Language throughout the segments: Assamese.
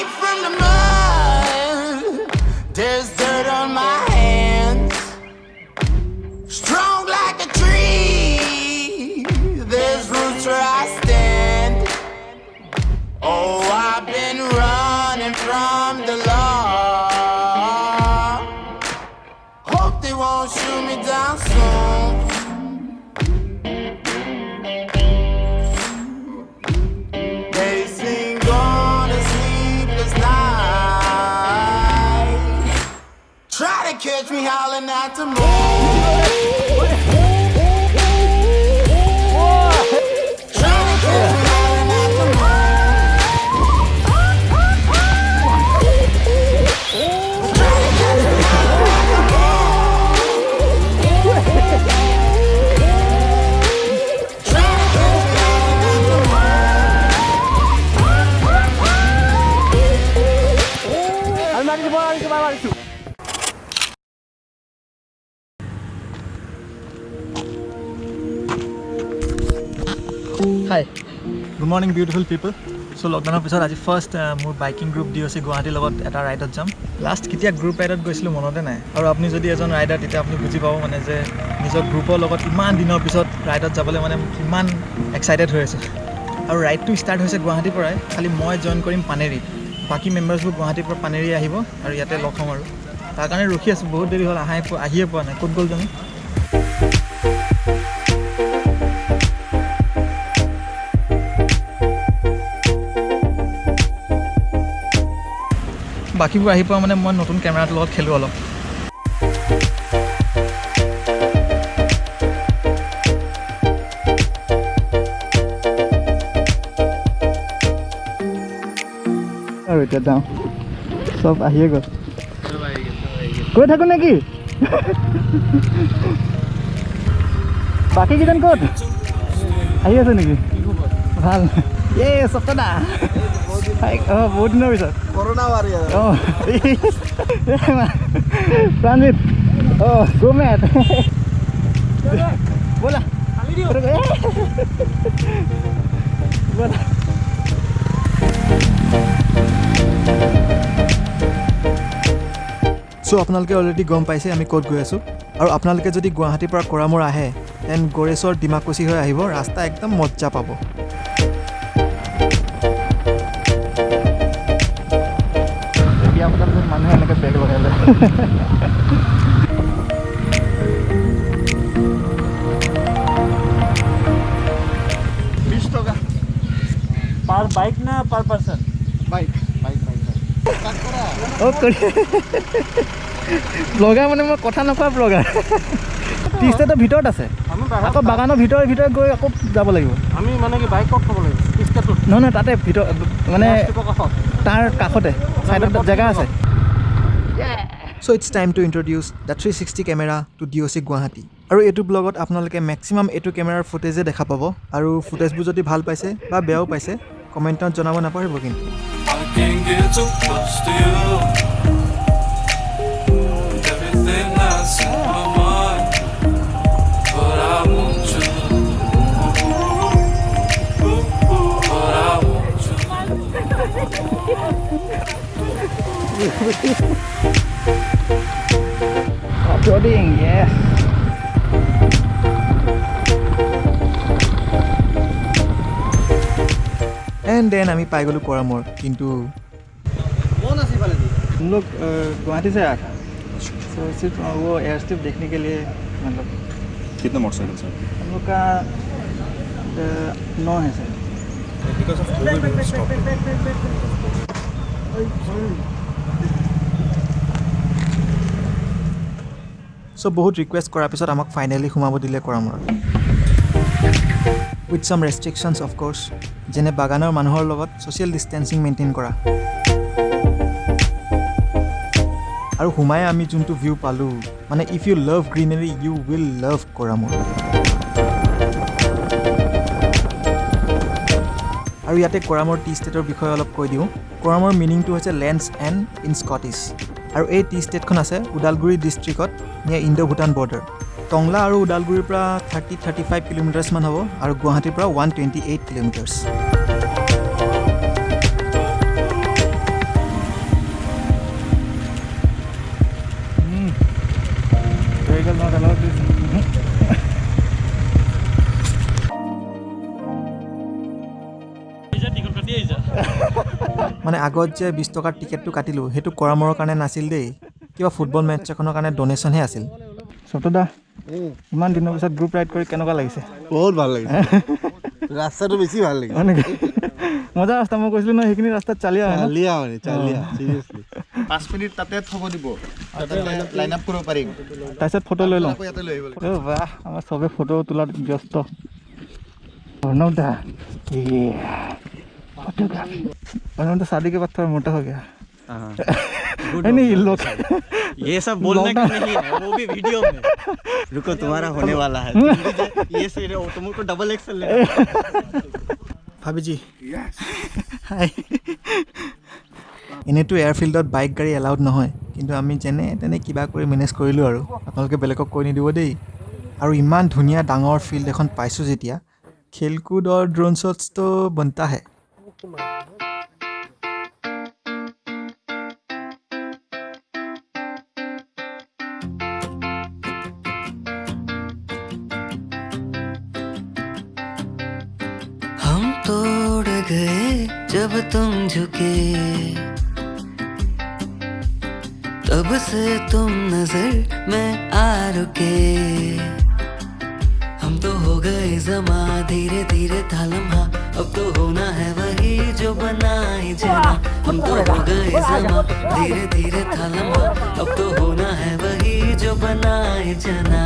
deep from the mud. There's dirt on my hands. Strong like a tree. There's roots where I stand. Oh, I've been running from the law. Hope they won't shoot me down soon. They sing on a sleepless night. Try to catch me howling at the moon. Try to catch me howling at the moon. Try to catch me howling at the moon. Try to catch me howling at the Hi. Good morning, beautiful people. So, lockdown episode আজি first মোৰ বাইকিং গ্ৰুপ DOC গুৱাহাটীৰ লগত এটা ৰাইডত যাম। লাষ্ট কেতিয়া গ্ৰুপ ৰাইডত গৈছিলোঁ মনতে নাই। আৰু আপুনি যদি এজন ৰাইডাৰ তেতিয়া আপুনি বুজি পাব মানে যে নিজৰ গ্ৰুপৰ লগত ইমান দিনৰ পিছত ৰাইডত যাবলৈ মানে ইমান এক্সাইটেড হৈ আছে। আৰু ৰাইডটো ষ্টাৰ্ট হৈছে গুৱাহাটীৰ পৰাই, খালি মই জইন কৰিম পানেৰীত। বাকী মেম্বাৰ্ছবোৰ গুৱাহাটীৰ পৰা পানেৰী আহিব আৰু ইয়াতে লগ হ'ম আৰু তাৰ কাৰণে ৰখি আছোঁ। বহুত দেৰি হ'ল, আহিয়ে পোৱা নাই। ক'ত গ'ল জানো? বাকীবোৰ আহি পোৱা মানে মই নতুন কেমেৰাটোৰ লগত খেলোঁ অলপ। আৰু এতিয়া যাওঁ, চব আহিয়ে গ'ল। গৈ থাকোঁ নেকি? বাকী কেইজন ক'ত আহি আছে নেকি? ভাল সপ্তাহ অঁ বহুত দিনৰ পিছত Corona warrior. অঁ প্ৰাণজিত অঁ গোমেট ব'লা ব'লা। চ' আপোনালোকে অলৰেডি গম পাইছে আমি ক'ত গৈ আছোঁ। আৰু আপোনালোকে যদি গুৱাহাটীৰ পৰা কৰামৰ আহে দেন গড়েশ্বৰ ডিমাকুচি হৈ আহিব, ৰাস্তা একদম মজ্জা পাব। মানুহে এনেকৈ বেগ লগাই লয়। 20 টকা পার বাইক না পার পার্সন? Bike. ব্লগাৰ মানে মই কথা নকোৱা ব্লগাৰ। টি ষ্টেটৰ ভিতৰত আছে, আকৌ বাগানৰ ভিতৰে গৈ আকৌ যাব লাগিব। আমি মানে কি বাইক ক'ত থ'ব লাগিব? ষ্টেটত? নহয় তাতে ভিতৰত মানে তাৰ কাষতে ছাইডত জেগা আছে। So it's time to introduce the 360 camera to DOC Guwahati. আৰু এইটো ব্লগত আপোনালোকে মেক্সিমাম এইটো কেমেৰাৰ ফুটেজে দেখা পাব। আৰু ফুটেজবোৰ যদি ভাল পাইছে বা বেয়াও পাইছে কমেণ্টত জনাব নাপাহৰিব কিন্তু। Uploading, yes. And then আমি পাই গ'লো কৰামৰ। কিন্তু हम लोग गुवाहाटी से आया था, तो सिर्फ वो एयर स्ट्रिप देखने के लिए, मतलब कितना मोटरसाइकिल सर? हम लोग का 9 है sir. Because of COVID we stopped. So বহুত ৰিকুৱেষ্ট কৰাৰ পিছত আমাক ফাইনেলি সোমাব দিলে কৰামৰত। With some restrictions of course, যেনে বাগানৰ মানুহৰ লগত ছ'চিয়েল ডিষ্টেঞ্চিং মেইনটেইন কৰা। আৰু সোমাই আমি যোনটো ভিউ পালোঁ, মানে if you love greenery you will love কৰামৰ। আৰু ইয়াতে কৰামৰ টি ষ্টেটৰ বিষয়ে অলপ কৈ দিওঁ। কৰামৰ মিনিংটো হৈছে লেণ্ডছ এণ্ড ইন স্কটিছ। আৰু এই টি ষ্টেটখন আছে উদালগুৰি ডিষ্ট্ৰিক্টত নিয়াৰ ইণ্ডো-ভূটান বৰ্ডাৰ। টংলা আৰু উদালগুৰিৰ পৰা 30-35 কিলোমিটাৰ্ছমান হ'ব, আৰু গুৱাহাটীৰ পৰা 128 kilometres. vehicle not allowed this. মানে আগত যে 20 টকাৰ টিকেটটো কাটিলোঁ সেইটো কৰামৰৰ কাৰণে নাছিল দেই কিবা ফুটবল মেটচ এখনৰ কাৰণে ডোনেশ্যনহে আছিল সতদা ইমান দিনৰ পিছত গ্ৰুপ ৰাইড কৰি কেনেকুৱা লাগিছে বহুত ভাল লাগিছে ৰাস্তাটো বেছি ভাল লাগিছে মজা ৰাস্তা মই কৈছিলোঁ নহয় সেইখিনি ৰাস্তাত চালিয়া চিৰিয়াছলি 5 মিনিট তাতে থব দিব লাইন আপ কৰিব পাৰিম তাৰপিছত ফটো লৈ লওঁ বাহ আমাৰ চবে ফটো তোলাত ব্যস্ত अर्नवदा ये फोटोग्राफी अर्नवदा शादी के बाद थोड़ा मोटा हो गया नहीं लोग ये सब बोलने का नहीं है वो भी वीडियो में रुको तुम्हारा होने वाला है ये से तुमको डबल एक्सल ले भाभी जी हाय এনেতো এয়াৰফিল্ডত বাইক গাড়ী এলাউড নহয় কিন্তু আমি যেনে তেনে কিবা কৰি মেনেজ কৰিলোঁ আৰু আপোনালোকে বেলেগক কৈ নিদিব দেই আৰু ইমান ধুনীয়া ডাঙৰ ফিল্ড এখন পাইছোঁ যেতিয়া खेलकूद और ड्रोन शॉट्स तो बनता है हम तोड़ गए जब तुम झुके तब से तुम नजर में आ रुके हम तो हो गए जमा धीरे धीरे था लम्हा अब तो होना है वही जो बनाए जाना हम तो हो गए जमा धीरे धीरे था लम्हा अब तो होना है वही जो बनाए जाना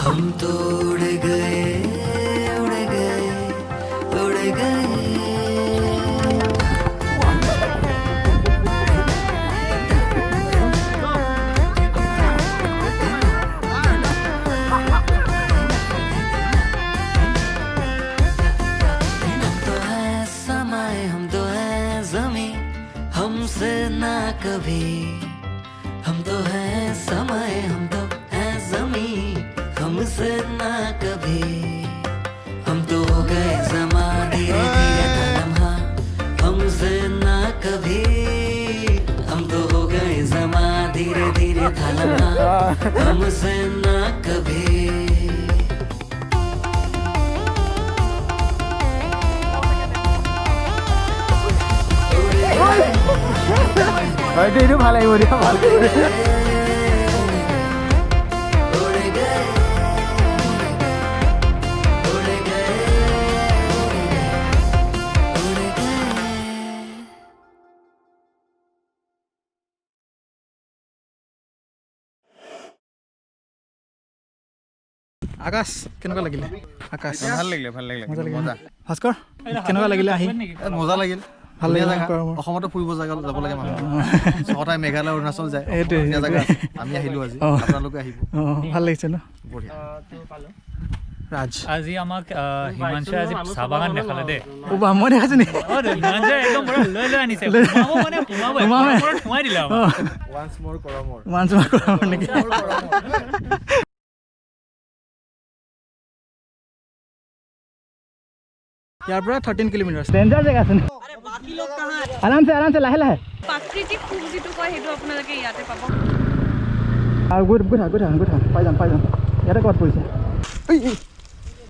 हम तो उड़ गए उड़ गए उड़ गए हमसे ना कभी हम तो हैं समय हम तो हैं ज़मी हमसे ना कभी हम तो हो गए ज़मा धीरे धीरे था लम्हा हमसे ना कभी हम तो हो गए ज़मा धीरे धीरे था लम्हा हमसे ना कभी হয়তো এইটো ভাল লাগিব দিয়া ভাল আকাশ কেনেকুৱা লাগিলে আকাশ ভাল লাগিলে মজা ভাস্কৰ কেনেকুৱা লাগিলে আহি মজা লাগিল ভাল লাগিলে অসমতো ফুৰিব যাব লাগে মানুহ ছটাই মেঘালয় অৰুণাচল যায় আমি আহিলোঁ আজি আপোনালোকে আহিব ভাল লাগিছে ন বঢ়িয়া ৰাজ আজি আমাক হিমাংশু আজি চাহ বাগান দেখালে দে ও বা মই দেখাইছো নি হিমাংশু একদম পুৰা লৈ আনিছে সোমাই দিলে ওৱান্স মোৰ কৰামৰ নেকি यार पूरा 13 किलोमीटर डेंजर जगह আছে আৰে বাকি লোক कहां है आराम से লাহে লাহে প্ৰাকৃতিক খুব যেটো কয় হেতু আপোনালোকে ইয়াতে পাব আৰু গুড পাই যাম ইয়াতে কত পৰিছে